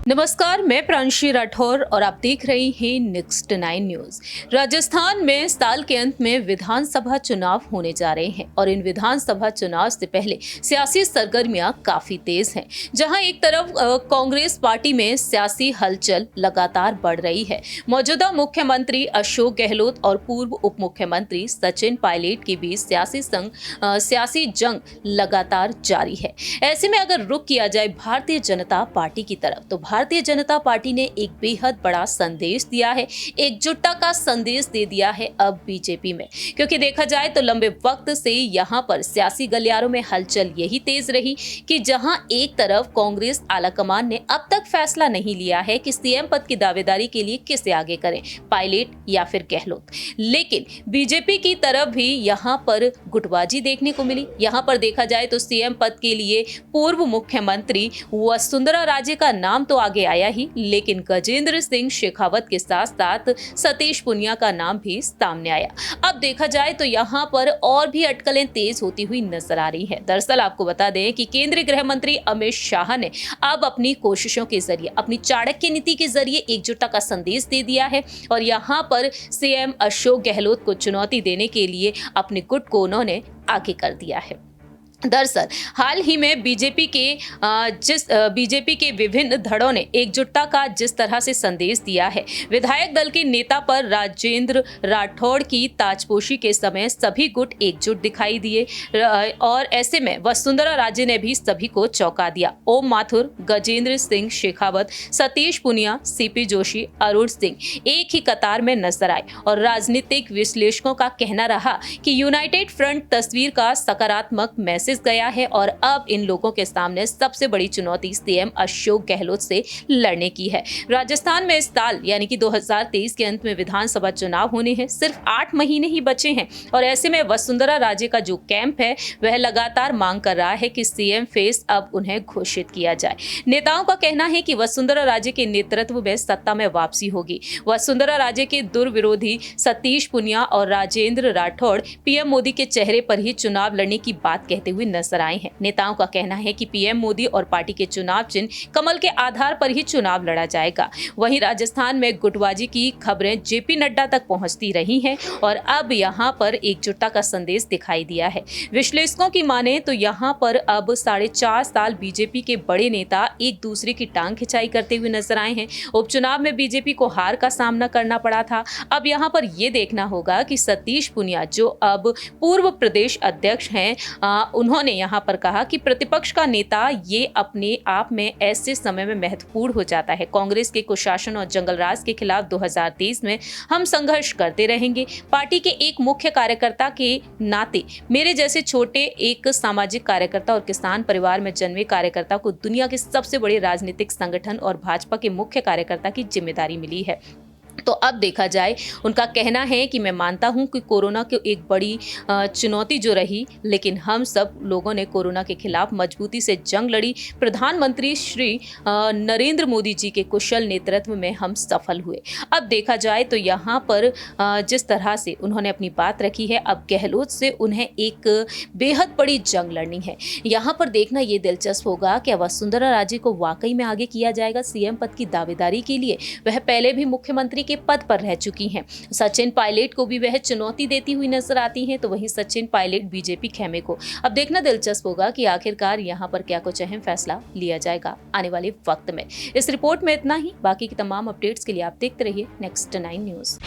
नमस्कार, मैं प्रांशी राठौर और आप देख रहे हैं नेक्स्ट 9 न्यूज। राजस्थान में साल के अंत में विधानसभा चुनाव होने जा रहे हैं और इन विधानसभा चुनाव से पहले सियासी सरगर्मियां काफी तेज हैं। जहां एक तरफ कांग्रेस पार्टी में सियासी हलचल लगातार बढ़ रही है। मौजूदा मुख्यमंत्री अशोक गहलोत और पूर्व उप मुख्यमंत्री सचिन पायलट के बीच सियासी जंग लगातार जारी है। ऐसे में अगर रुख किया जाए भारतीय जनता पार्टी की तरफ, तो भारतीय जनता पार्टी ने एक बेहद बड़ा संदेश दिया है, एकजुटता का संदेश दे दिया है अब बीजेपी में। क्योंकि देखा जाए तो लंबे वक्त से यहाँ पर सियासी गलियारों में हलचल यही तेज रही कि जहां एक तरफ कांग्रेस आलाकमान ने अब तक फैसला नहीं लिया है कि सीएम पद की दावेदारी के लिए किसे आगे करें, पायलट या फिर गहलोत। लेकिन बीजेपी की तरफ भी यहाँ पर गुटबाजी देखने को मिली। यहाँ पर देखा जाए तो सीएम पद के लिए पूर्व मुख्यमंत्री वसुंधरा राजे का नाम तो आगे आया ही, लेकिन गजेंद्र सिंह शेखावत के साथ साथ सतीश पुनिया का नाम भी सामने आया। अब देखा जाए तो यहाँ पर और भी अटकलें तेज होती हुई नजर आ रही है। दरअसल आपको बता दें कि केंद्रीय गृह मंत्री अमित शाह ने अब अपनी कोशिशों के जरिए, अपनी चाणक्य नीति के जरिए एकजुटता का संदेश दे दिया है और यहाँ पर सीएम अशोक गहलोत को चुनौती देने के लिए अपने गुट को उन्होंने आगे कर दिया है। दरअसल हाल ही में बीजेपी के विभिन्न धड़ों ने एकजुटता का जिस तरह से संदेश दिया है, विधायक दल के नेता पर राजेंद्र राठौड़ की ताजपोशी के समय सभी गुट एकजुट दिखाई दिए और ऐसे में वसुंधरा राजे ने भी सभी को चौंका दिया। ओम माथुर, गजेंद्र सिंह शेखावत, सतीश पुनिया, सीपी जोशी, अरुण सिंह एक ही कतार में नजर आए और राजनीतिक विश्लेषकों का कहना रहा कि यूनाइटेड फ्रंट तस्वीर का सकारात्मक मैसेज गया है और अब इन लोगों के सामने सबसे बड़ी चुनौती सीएम अशोक गहलोत से लड़ने की है। राजस्थान में इस साल यानी कि 2023 के अंत में विधानसभा चुनाव होने हैं। सिर्फ 8 महीने ही बचे हैं और ऐसे में वसुंधरा राजे का जो कैंप है वह लगातार मांग कर रहा है कि सीएम फेस अब उन्हें घोषित किया जाए। नेताओं का कहना है कि वसुंधरा राजे के नेतृत्व में सत्ता में वापसी होगी। वसुंधरा राजे के दुर्विरोधी सतीश पुनिया और राजेंद्र राठौड़ पीएम मोदी के चेहरे पर ही चुनाव लड़ने की बात कहते हुए नजर आए हैं। नेताओं का कहना है कि पीएम मोदी और पार्टी के चुनाव चिन्ह कमल के आधार पर ही चुनाव लड़ा जाएगा। वहीं राजस्थान में गुटबाजी की खबरें जेपी नड्डा तक पहुंचती रही हैं और अब यहां पर एकजुटता का संदेश दिखाई दिया है। विश्लेषकों की माने तो यहां पर अब 4.5 साल बीजेपी के बड़े नेता एक दूसरे की टांग खिंचाई करते हुए नजर आए हैं। उपचुनाव में बीजेपी को हार का सामना करना पड़ा था। अब यहां पर यह देखना होगा कि सतीश पुनिया जो अब पूर्व प्रदेश अध्यक्ष हैं, उन्होंने यहां पर कहा कि प्रतिपक्ष का नेता ये अपने आप में ऐसे समय में महत्वपूर्ण हो जाता है। कांग्रेस के कुशासन और जंगलराज के खिलाफ 2023 में हम संघर्ष करते रहेंगे। पार्टी के एक मुख्य कार्यकर्ता के नाते मेरे जैसे छोटे एक सामाजिक कार्यकर्ता और किसान परिवार में जन्मे कार्यकर्ता को दुनिया के सबसे बड़े राजनीतिक संगठन और भाजपा के मुख्य कार्यकर्ता की जिम्मेदारी मिली है। तो अब देखा जाए, उनका कहना है कि मैं मानता हूं कि कोरोना की एक बड़ी चुनौती जो रही, लेकिन हम सब लोगों ने कोरोना के खिलाफ मजबूती से जंग लड़ी। प्रधानमंत्री श्री नरेंद्र मोदी जी के कुशल नेतृत्व में हम सफल हुए। अब देखा जाए तो यहाँ पर जिस तरह से उन्होंने अपनी बात रखी है, अब गहलोत से उन्हें एक बेहद बड़ी जंग लड़नी है। यहाँ पर देखना ये दिलचस्प होगा कि वसुंधरा राजे को वाकई में आगे किया जाएगा सीएम पद की दावेदारी के लिए। वह पहले भी मुख्यमंत्री के पद पर रह चुकी हैं। सचिन पायलट को भी वह चुनौती देती हुई नजर आती हैं, तो वहीं सचिन पायलट बीजेपी खेमे को। अब देखना दिलचस्प होगा कि आखिरकार यहाँ पर क्या कुछ अहम फैसला लिया जाएगा आने वाले वक्त में। इस रिपोर्ट में इतना ही। बाकी की तमाम अपडेट्स के लिए आप देखते रहिए नेक्स्ट 9 न्यूज।